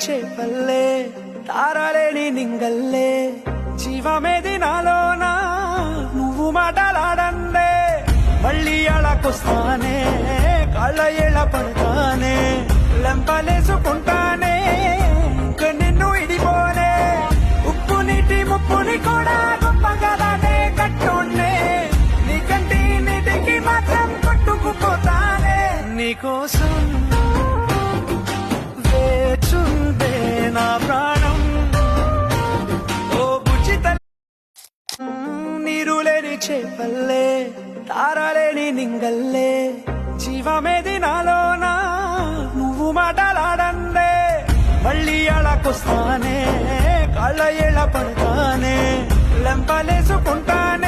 చేపల్లే తారలేని నింగల్లే జీవమేది నాలోనా నువ్వు మాటలాడందే మళ్ళీ అళకొస్తానే కాళ్ళ ఏళ్ళ పడతానే లెంపలేసుకుంటానే ఇంక నిన్ను ఇడిపోనే ఉప్పు నీటి ముప్పుని కూడా గొప్పగదానే కట్టునే నీ కంటి నీటికి మాత్రం కొట్టుకుపోతానే నీకోసం వేచుందే నా ప్రాణం ఓ బుజ్జిత నీరులేని చేపల్లే తారలేని నింగల్లే జీవమేది నాలోనా నువ్వు మాటలాడందే మళ్ళీ అళకొస్తానే కాళ్ళ ఏళ్ళ పడతానే లెంపలేసుకుంటానే